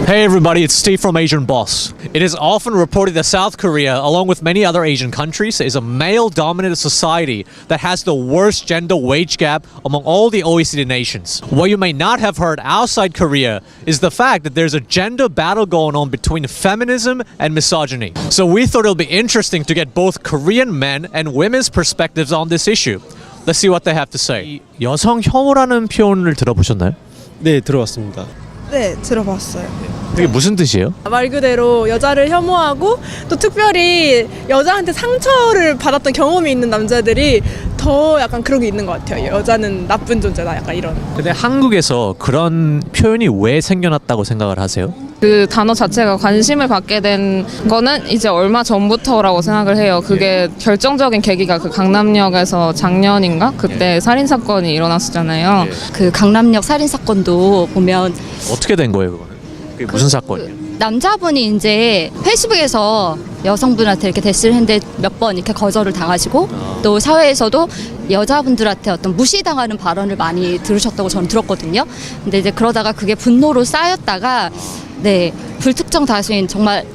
Hey everybody, it's Steve from Asian Boss. It is often reported that South Korea, along with many other Asian countries, is a male-dominated society that has the worst gender wage gap among all the OECD nations. What you may not have heard outside Korea is the fact that there's a gender battle going on between feminism and misogyny. So we thought it would be interesting to get both Korean men and women's perspectives on this issue. Let's see what they have to say. 여성 혐오라는 표현을 들어보셨나요? 네, 들어봤습니다. 네, 들어봤어요. 그게 무슨 뜻이에요? 말 그대로 여자를 혐오하고 또 특별히 여자한테 상처를 받았던 경험이 있는 남자들이 더 약간 그런 게 있는 것 같아요. 여자는 나쁜 존재다, 약간 이런. 근데 한국에서 그런 표현이 왜 생겨났다고 생각을 하세요? 그 단어 자체가 관심을 받게 된 거는 이제 얼마 전부터라고 생각을 해요. 그게 결정적인 계기가 그 강남역에서 작년인가? 그때 살인사건이 일어났었잖아요. 그 강남역 살인 사건도 보면 어떻게 된 거예요, 그거는? 그게 무슨 사건이에요? 남자분이 이제 페이스북에서 여성분한테 이렇게 대시를 했는데 몇 번 이렇게 거절을 당하시고 또 사회에서도 여자분들한테 어떤 무시당하는 발언을 많이 들으셨다고 저는 들었거든요. 근데 이제 그러다가 그게 분노로 쌓였다가 네, 불특정 다수인 정말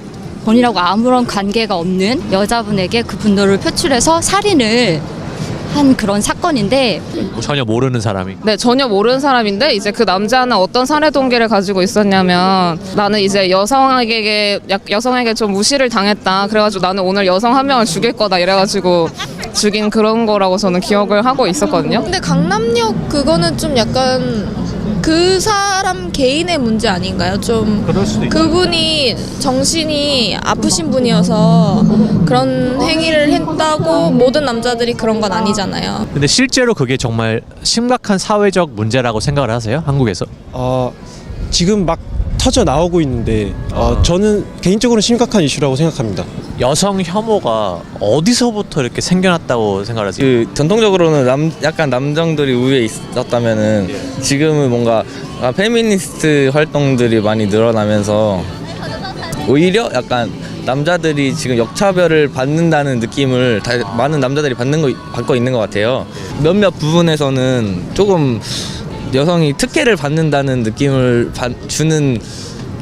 본인하고 아무런 관계가 없는 여자분에게 그 분노를 표출해서 살인을 한 그런 사건인데 전혀 모르는 사람이. 네, 전혀 모르는 사람인데 이제 그 남자는 어떤 사례 동기를 가지고 있었냐면 나는 이제 여성에게 좀 무시를 당했다. 그래가지고 나는 오늘 여성 한 명을 죽일 거다 이래가지고 죽인 그런 거라고 저는 기억을 하고 있었거든요. 근데 강남역 그거는 좀 약간 그 사람 개인의 문제 아닌가요? 좀 그분이 정신이 아프신 분이어서 그런 행위를 했다고 모든 남자들이 그런 건 아니잖아요. 근데 실제로 그게 정말 심각한 사회적 문제라고 생각을 하세요? 한국에서? 지금 막 터져 나오고 있는데 저는 개인적으로 심각한 이슈라고 생각합니다. 여성 혐오가 어디서부터 이렇게 생겨났다고 생각하세요? 그 전통적으로는 약간 남성들이 우위에 있었다면은 지금은 뭔가 페미니스트 활동들이 많이 늘어나면서 오히려 약간 남자들이 지금 역차별을 받는다는 느낌을 많은 남자들이 받고 있는 것 같아요. 몇몇 부분에서는 조금 여성이 특혜를 받는다는 느낌을 주는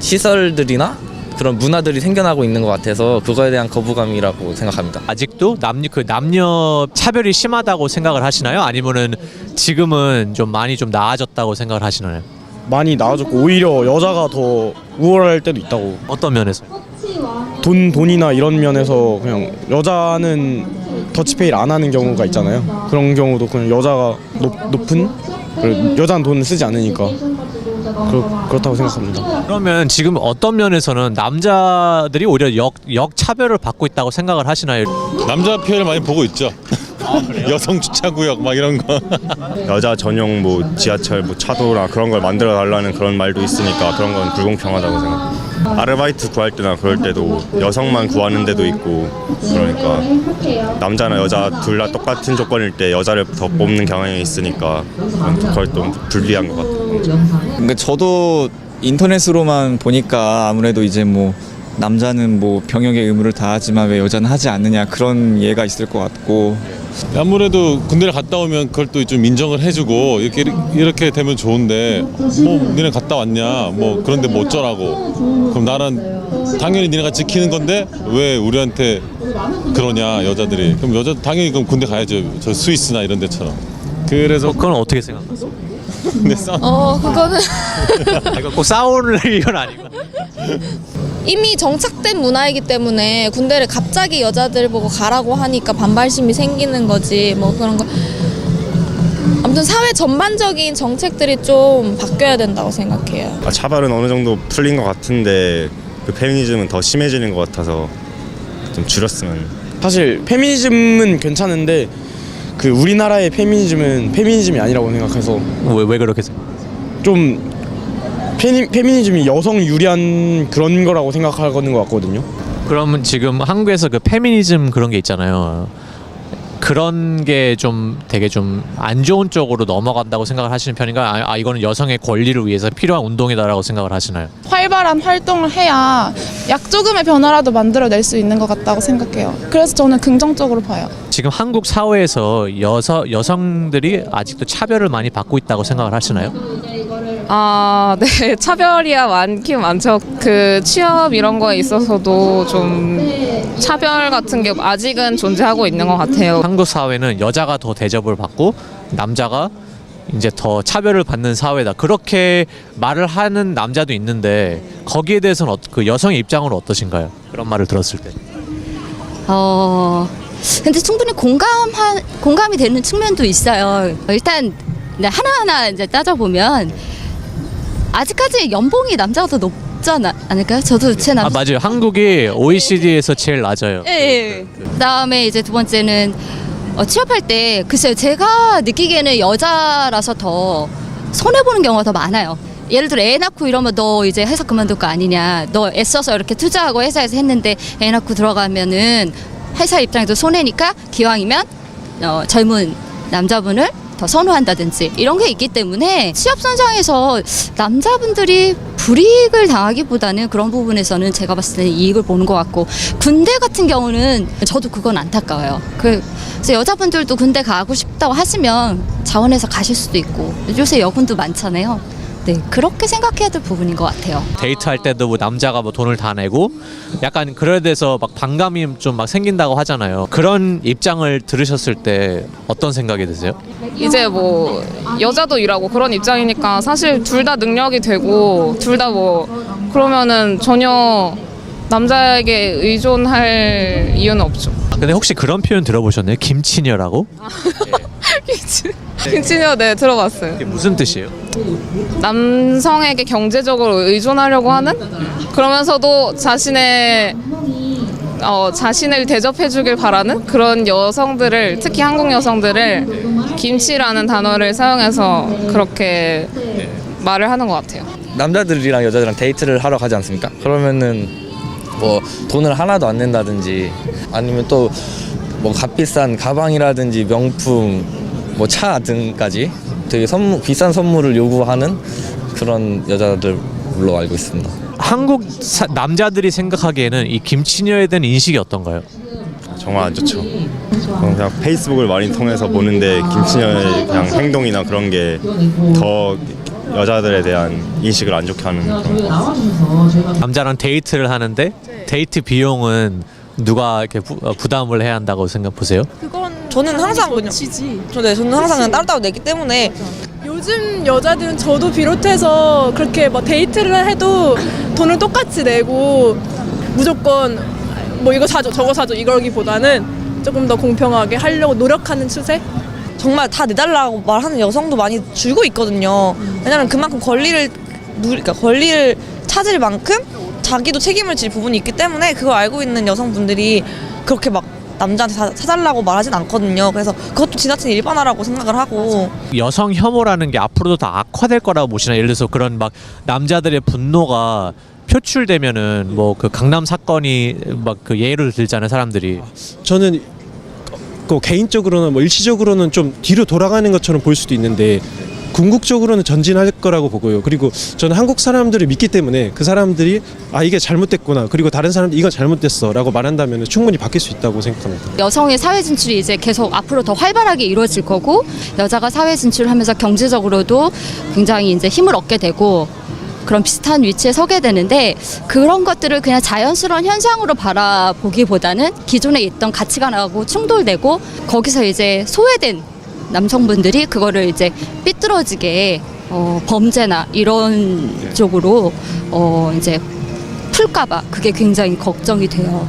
시설들이나 그런 문화들이 생겨나고 있는 것 같아서 그거에 대한 거부감이라고 생각합니다. 아직도 남녀 차별이 심하다고 생각을 하시나요? 아니면은 지금은 좀 많이 좀 나아졌다고 생각을 하시나요? 많이 나아졌고 오히려 여자가 더 우월할 때도 있다고. 어떤 면에서? 돈이나 이런 면에서 그냥 여자는 더치페이를 안 하는 경우가 있잖아요. 그런 경우도 그냥 여자가 높은 여자는 돈을 쓰지 않으니까 그렇다고 생각합니다. 그러면 지금 어떤 면에서는 남자들이 오히려 역차별을 받고 있다고 생각을 하시나요? 남자 표현을 많이 보고 있죠. 여성 주차구역 막 이런 거. 여자 전용 뭐 지하철 뭐 차도나 그런 걸 만들어 달라는 그런 말도 있으니까 그런 건 불공평하다고 생각합니다. 아르바이트 구할 때나 그럴 때도 여성만 구하는 데도 있고 그러니까 남자나 여자 둘 다 똑같은 조건일 때 여자를 더 뽑는 경향이 있으니까 그걸 좀 불리한 것 같아요. 그러니까 저도 인터넷으로만 보니까 아무래도 이제 뭐 남자는 뭐 병역의 의무를 다하지만 왜 여자는 하지 않느냐 그런 예가 있을 것 같고 아무래도 군대를 갔다 오면 그걸 또 좀 인정을 해주고 이렇게 되면 좋은데 뭐 니네 갔다 왔냐 뭐 그런데 뭐 어쩌라고 그럼 나는 당연히 니네가 지키는 건데 왜 우리한테 그러냐 여자들이 그럼 여자 당연히 그럼 군대 가야죠 저 스위스나 이런 데처럼 그래서 그건 어떻게 생각하세요? 근데 그거는 이거 꼭 싸우는 이건 아니고 이미 정착된 문화이기 때문에 군대를 갑자기 여자들 보고 가라고 하니까 반발심이 생기는 거지 뭐 그런 거. 아무튼 사회 전반적인 정책들이 좀 바뀌어야 된다고 생각해요. 차별은 어느 정도 풀린 것 같은데 그 페미니즘은 더 심해지는 것 같아서 좀 줄였으면. 사실 페미니즘은 괜찮은데 그 우리나라의 페미니즘은 페미니즘이 아니라고 생각해서. 왜 그렇게 생각해요? 좀 페미니즘이 여성 유리한 그런 거라고 생각하는 것 같거든요. 그러면 지금 한국에서 그 페미니즘 그런 게 있잖아요. 그런 게 좀 되게 좀 안 좋은 쪽으로 넘어간다고 생각을 하시는 편인가요? 이거는 여성의 권리를 위해서 필요한 운동이다라고 생각을 하시나요? 활발한 활동을 해야 약조금의 변화라도 만들어낼 수 있는 것 같다고 생각해요. 그래서 저는 긍정적으로 봐요. 지금 한국 사회에서 여성들이 아직도 차별을 많이 받고 있다고 생각을 하시나요? 네. 차별이야 많긴 많죠. 그 취업 이런 거에 있어서도 좀 차별 같은 게 아직은 존재하고 있는 것 같아요. 한국 사회는 여자가 더 대접을 받고 남자가 이제 더 차별을 받는 사회다. 그렇게 말을 하는 남자도 있는데 거기에 대해서는 그 여성의 입장은 어떠신가요? 그런 말을 들었을 때. 근데 충분히 공감이 되는 측면도 있어요. 일단 하나하나 이제 따져보면 아직까지 연봉이 남자가 더 높잖아 않을까요? 저도 제 남. 맞아요. 한국이 OECD에서 제일 낮아요. 예. 그다음에 이제 두 번째는 취업할 때 글쎄요, 제가 느끼기에는 여자라서 더 손해 보는 경우가 더 많아요. 예를 들어 애 낳고 이러면 너 이제 회사 그만둘 거 아니냐, 너 애써서 이렇게 투자하고 회사에서 했는데 애 낳고 들어가면은 회사 입장에도 손해니까 기왕이면 젊은 남자분을 더 선호한다든지 이런 게 있기 때문에 취업 선상에서 남자분들이 불이익을 당하기보다는 그런 부분에서는 제가 봤을 때는 이익을 보는 것 같고, 군대 같은 경우는 저도 그건 안타까워요. 그래서 여자분들도 군대 가고 싶다고 하시면 자원해서 가실 수도 있고, 요새 여군도 많잖아요. 네, 그렇게 생각해야 될 부분인 것 같아요. 데이트할 때도 뭐 남자가 뭐 돈을 다 내고 약간 그래 돼서 막 반감이 좀 막 생긴다고 하잖아요. 그런 입장을 들으셨을 때 어떤 생각이 드세요? 이제 뭐 여자도 일하고 그런 입장이니까 사실 둘 다 능력이 되고 둘 다 뭐 그러면은 전혀 남자에게 의존할 이유는 없죠. 근데 혹시 그런 표현 들어보셨나요? 김치녀라고? 김치녀 네 들어봤어요. 이게 무슨 뜻이에요? 남성에게 경제적으로 의존하려고 하는, 그러면서도 자신을 대접해주길 바라는 그런 여성들을, 특히 한국 여성들을 김치라는 단어를 사용해서 그렇게 말을 하는 것 같아요. 남자들이랑 여자들이랑 데이트를 하러 가지 않습니까? 그러면은 뭐 돈을 하나도 안 낸다든지 아니면 또 뭐 값비싼 가방이라든지 명품 뭐 차 등까지 되게 비싼 선물을 요구하는 그런 여자들로 알고 있습니다. 한국 남자들이 생각하기에는 이 김치녀에 대한 인식이 어떤가요? 정말 안 좋죠. 그냥 페이스북을 많이 통해서 보는데 김치녀의 그냥 행동이나 그런 게 더 여자들에 대한 인식을 안 좋게 하는 그런 거 같아요. 남자랑 데이트를 하는데 데이트 비용은 누가 이렇게 부담을 해야 한다고 보세요? 저는 항상 저는 항상 그냥 따로따로 내기 때문에. 요즘 여자들은 저도 비롯해서 그렇게 뭐 데이트를 해도 돈을 똑같이 내고 무조건 뭐 이거 사줘 저거 사줘 이러기보다는 조금 더 공평하게 하려고 노력하는 추세? 정말 다 내달라고 말하는 여성도 많이 줄고 있거든요. 왜냐면 그만큼 권리를 찾을 만큼 자기도 책임을 질 부분이 있기 때문에 그걸 알고 있는 여성분들이 그렇게 막 남자한테 사달라고 말하진 않거든요. 그래서 그것도 지나친 일반화라고 생각을 하고. 여성 혐오라는 게 앞으로도 다 악화될 거라고 보시나요? 예를 들어서 그런 막 남자들의 분노가 표출되면은 뭐 그 강남 사건이 막 그 예를 들잖아요, 사람들이. 저는 그 개인적으로는 뭐 일시적으로는 좀 뒤로 돌아가는 것처럼 보일 수도 있는데 궁극적으로는 전진할 거라고 보고요. 그리고 저는 한국 사람들을 믿기 때문에 그 사람들이 이게 잘못됐구나, 그리고 다른 사람들이 이건 잘못됐어 라고 말한다면 충분히 바뀔 수 있다고 생각합니다. 여성의 사회 진출이 이제 계속 앞으로 더 활발하게 이루어질 거고, 여자가 사회 진출하면서 경제적으로도 굉장히 이제 힘을 얻게 되고 그런 비슷한 위치에 서게 되는데, 그런 것들을 그냥 자연스러운 현상으로 바라보기보다는 기존에 있던 가치관하고 충돌되고 거기서 이제 소외된 남성분들이 그거를 이제 삐뚤어지게 범죄나 이런 쪽으로 이제 풀까봐 그게 굉장히 걱정이 돼요.